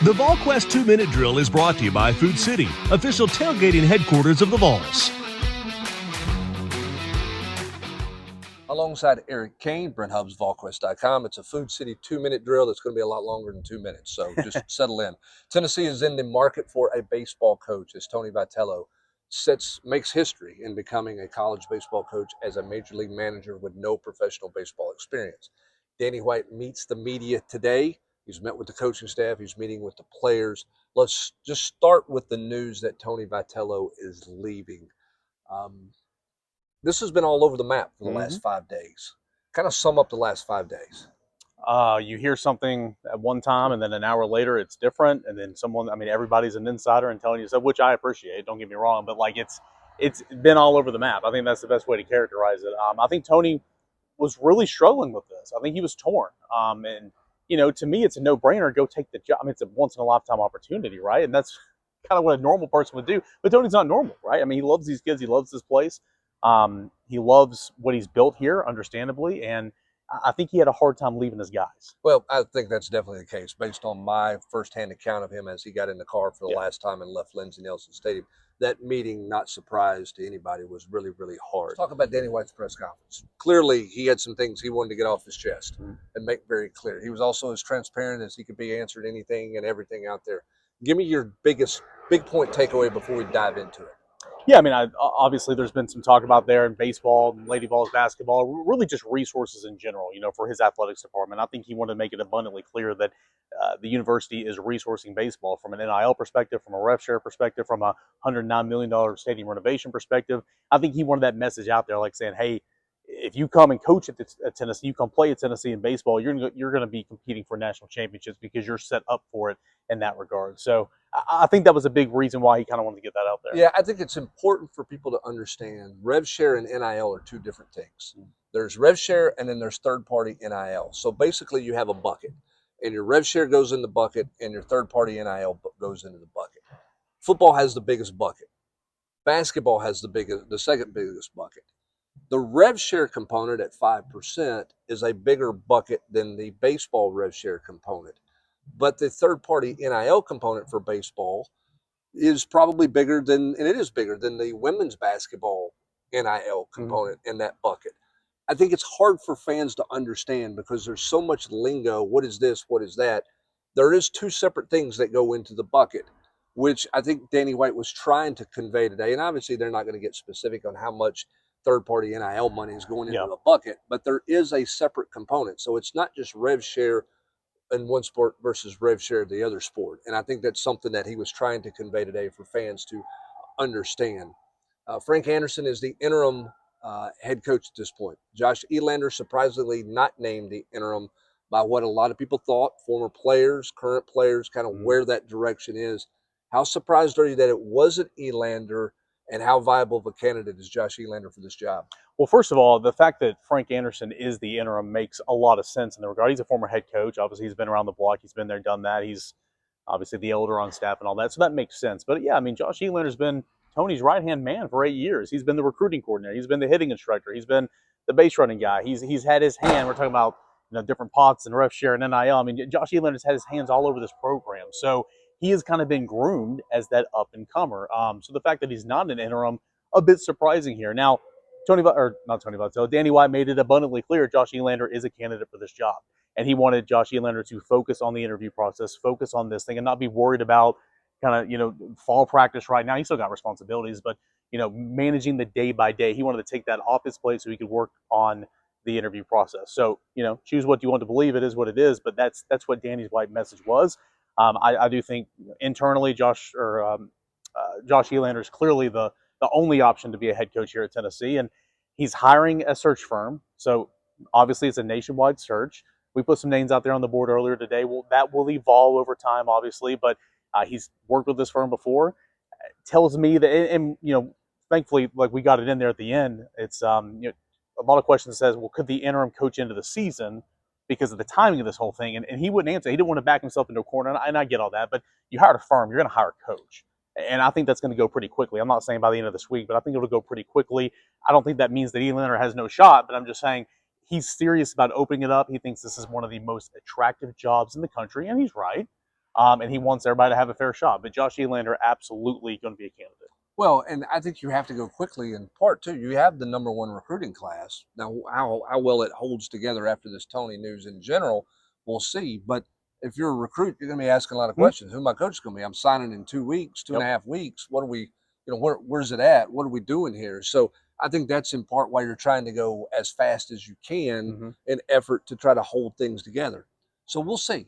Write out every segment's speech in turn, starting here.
The Volquest 2-Minute Drill is brought to you by Food City, official tailgating headquarters of the Vols. Alongside Eric Kane, Brent Hubbs, Volquest.com. It's a Food City 2-minute drill that's going to be a lot longer than 2 minutes, so just settle in. Tennessee is in the market for a baseball coach as Tony Vitello makes history in becoming a college baseball coach as a major league manager with no professional baseball experience. Danny White meets the media today. He's met with the coaching staff. He's meeting with the players. Let's just start with the news that Tony Vitello is leaving. This has been all over the map for the last 5 days. Kind of sum up the last 5 days. You hear something at one time, and then an hour later it's different, and then everybody's an insider and telling you stuff, which I appreciate, don't get me wrong, but it's been all over the map. I think that's the best way to characterize it. I think Tony was really struggling with this. I think he was torn. And to me, it's a no-brainer. Go take the job. It's a once-in-a-lifetime opportunity, right? And that's kind of what a normal person would do. But Tony's not normal, right? He loves these kids. He loves this place. He loves what he's built here, understandably, and I think he had a hard time leaving his guys. Well, I think that's definitely the case based on my firsthand account of him as he got in the car for the last time and left Lindsey Nelson Stadium. That meeting, not surprised to anybody, was really, really hard. Let's talk about Danny White's press conference. Clearly, he had some things he wanted to get off his chest and make very clear. He was also as transparent as he could be, answered anything and everything out there. Give me your big point takeaway before we dive into it. Yeah, obviously there's been some talk about there in baseball and Lady Vols basketball, really just resources in general, for his athletics department. I think he wanted to make it abundantly clear that the university is resourcing baseball from an NIL perspective, from a rev share perspective, from a $109 million stadium renovation perspective. I think he wanted that message out there, like saying, hey, if you come and coach at Tennessee, you come play at Tennessee in baseball, you're going to be competing for national championships because you're set up for it in that regard. So I think that was a big reason why he kind of wanted to get that out there. Yeah, I think it's important for people to understand rev share and NIL are two different things. There's rev share and then there's third-party NIL. So basically you have a bucket, and your rev share goes in the bucket and your third-party NIL goes into the bucket. Football has the biggest bucket. Basketball has the second biggest bucket. The rev share component at 5% is a bigger bucket than the baseball rev share component. But the third-party NIL component for baseball is probably bigger than the women's basketball NIL component in that bucket. I think it's hard for fans to understand because there's so much lingo. What is this? What is that? There is two separate things that go into the bucket, which I think Danny White was trying to convey today. And obviously they're not going to get specific on how much third-party NIL money is going into a bucket, but there is a separate component. So it's not just rev share in one sport versus rev share of the other sport. And I think that's something that he was trying to convey today for fans to understand. Frank Anderson is the interim head coach at this point. Josh Elander surprisingly not named the interim by what a lot of people thought, former players, current players, kind of where that direction is. How surprised are you that it wasn't Elander, and how viable of a candidate is Josh Elander for this job? Well, first of all, the fact that Frank Anderson is the interim makes a lot of sense in the regard. He's a former head coach. Obviously, he's been around the block. He's been there, done that. He's obviously the elder on staff and all that. So that makes sense. But yeah, Josh Elander's been Tony's right-hand man for 8 years. He's been the recruiting coordinator. He's been the hitting instructor. He's been the base running guy. He's had his hand. We're talking about different pots and rev share and NIL. Josh Elander's had his hands all over this program. So he has kind of been groomed as that up-and-comer. So the fact that he's not an interim, a bit surprising here. Now, Danny White made it abundantly clear Josh Elander is a candidate for this job. And he wanted Josh Elander to focus on the interview process, focus on this thing, and not be worried about fall practice right now. He still got responsibilities, but, managing the day by day. He wanted to take that off his plate so he could work on the interview process. So, choose what you want to believe. It is what it is, but that's what Danny White's message was. I do think internally Josh Elander is clearly the only option to be a head coach here at Tennessee, and he's hiring a search firm. So obviously it's a nationwide search. We put some names out there on the board earlier today. Well, that will evolve over time, obviously, but he's worked with this firm before. Tells me that, and thankfully, like we got it in there at the end. It's a lot of questions says, well, could the interim coach into the season because of the timing of this whole thing? And he wouldn't answer. He didn't want to back himself into a corner, and I get all that. But you hired a firm, you're going to hire a coach. And I think that's going to go pretty quickly. I'm not saying by the end of this week, but I think it'll go pretty quickly. I don't think that means that Elander has no shot, but I'm just saying he's serious about opening it up. He thinks this is one of the most attractive jobs in the country, and he's right. and he wants everybody to have a fair shot. But Josh Elander absolutely going to be a candidate. Well, and I think you have to go quickly in part too. You have the #1 recruiting class. Now, how well it holds together after this Tony news in general, we'll see. But if you're a recruit, you're going to be asking a lot of questions. Who my coach going to be? I'm signing in 2 weeks, two and a half weeks. What are we, where's it at? What are we doing here? So I think that's in part why you're trying to go as fast as you can in effort to try to hold things together. So we'll see.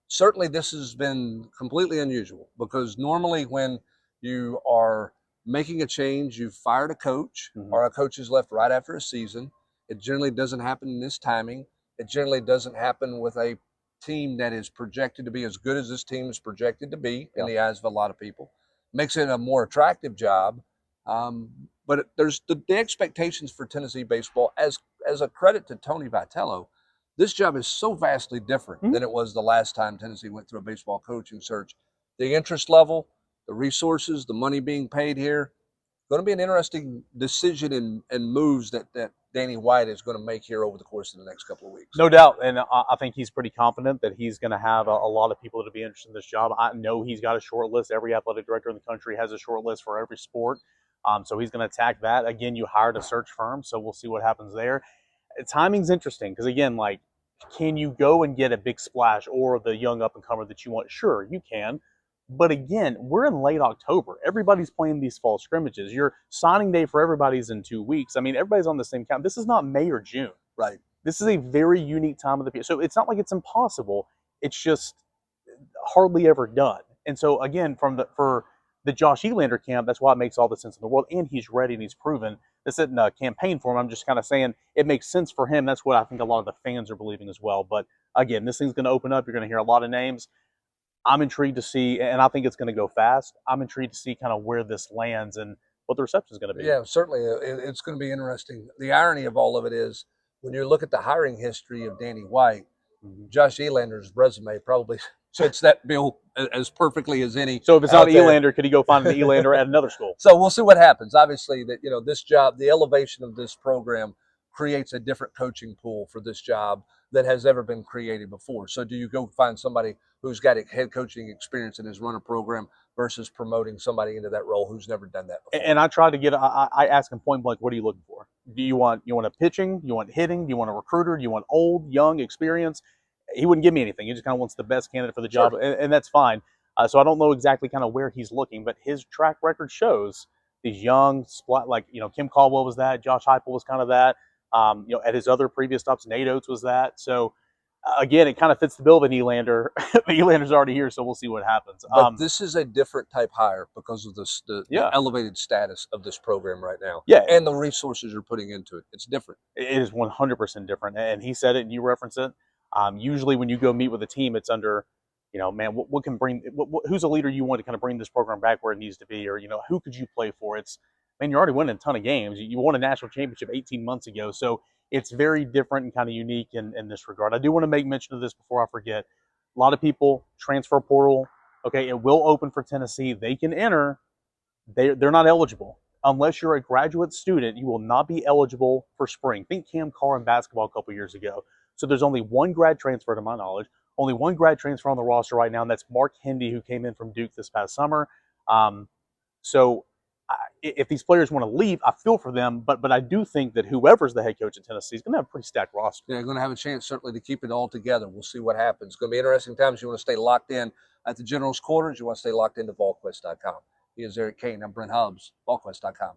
Certainly, this has been completely unusual because normally when you are making a change, you've fired a coach, or a coach is left right after a season. It generally doesn't happen in this timing. It generally doesn't happen with a team that is projected to be as good as this team is projected to be in the eyes of a lot of people. Makes it a more attractive job. But there's the expectations for Tennessee baseball, as a credit to Tony Vitello. This job is so vastly different than it was the last time Tennessee went through a baseball coaching search. The interest level, the resources, the money being paid here, going to be an interesting decision and moves that Danny White is going to make here over the course of the next couple of weeks. No doubt, and I think he's pretty confident that he's going to have a lot of people that will be interested in this job. I know he's got a short list. Every athletic director in the country has a short list for every sport, so he's going to attack that. Again, you hired a search firm, so we'll see what happens there. Timing's interesting because, again, like, can you go and get a big splash or the young up-and-comer that you want? Sure, you can. But again, we're in late October. Everybody's playing these fall scrimmages. Your signing day for everybody's in 2 weeks. I mean, everybody's on the same count. This is not May or June. Right. This is a very unique time of the year. So it's not like it's impossible. It's just hardly ever done. And so again, for the Josh Elander camp, that's why it makes all the sense in the world. And he's ready and he's proven. This isn't a campaign for him. I'm just kind of saying it makes sense for him. That's what I think a lot of the fans are believing as well. But again, this thing's going to open up. You're going to hear a lot of names. I'm intrigued to see, and I think it's going to go fast. I'm intrigued to see kind of where this lands and what the reception is going to be. Yeah, certainly. It's going to be interesting. The irony of all of it is when you look at the hiring history of Danny White, Josh Elander's resume probably fits that bill as perfectly as any. So if it's not Elander, could he go find an Elander at another school? So we'll see what happens. Obviously, that this job, the elevation of this program creates a different coaching pool for this job that has ever been created before. So do you go find somebody who's got a head coaching experience and has run a program versus promoting somebody into that role who's never done that before? And I tried to get, I asked him point blank, what are you looking for? Do you want a pitching? Do you want hitting? Do you want a recruiter? Do you want old, young, experience? He wouldn't give me anything. He just kind of wants the best candidate for the job, and that's fine. So I don't know exactly kind of where he's looking, but his track record shows these young, like, Kim Caldwell was that, Josh Heupel was kind of that. At his other previous stops, Nate Oates was that. So, again, it kind of fits the bill of an Elander. Elander's already here, so we'll see what happens. But this is a different type hire because of the elevated status of this program right now. Yeah. And the resources you're putting into it. It's different. It is 100% different. And he said it, and you reference it. Usually when you go meet with a team, it's under, man, what can bring, who's a leader you want to kind of bring this program back where it needs to be? Or, who could you play for? It's, man, you're already winning a ton of games. You won a national championship 18 months ago. So it's very different and kind of unique in this regard. I do want to make mention of this before I forget. A lot of people, transfer portal, okay, it will open for Tennessee. They can enter. They're not eligible. Unless you're a graduate student, you will not be eligible for spring. Think Cam Carr in basketball a couple years ago. So there's only one grad transfer, to my knowledge. Only one grad transfer on the roster right now, and that's Mark Hendy, who came in from Duke this past summer. So if these players want to leave, I feel for them, but I do think that whoever's the head coach at Tennessee is going to have a pretty stacked roster. Yeah, they're going to have a chance certainly to keep it all together. We'll see what happens. It's going to be interesting times. You want to stay locked in at the General's Quarters. You want to stay locked into Volquest.com. He is Eric Kane. I'm Brent Hubbs, Volquest.com.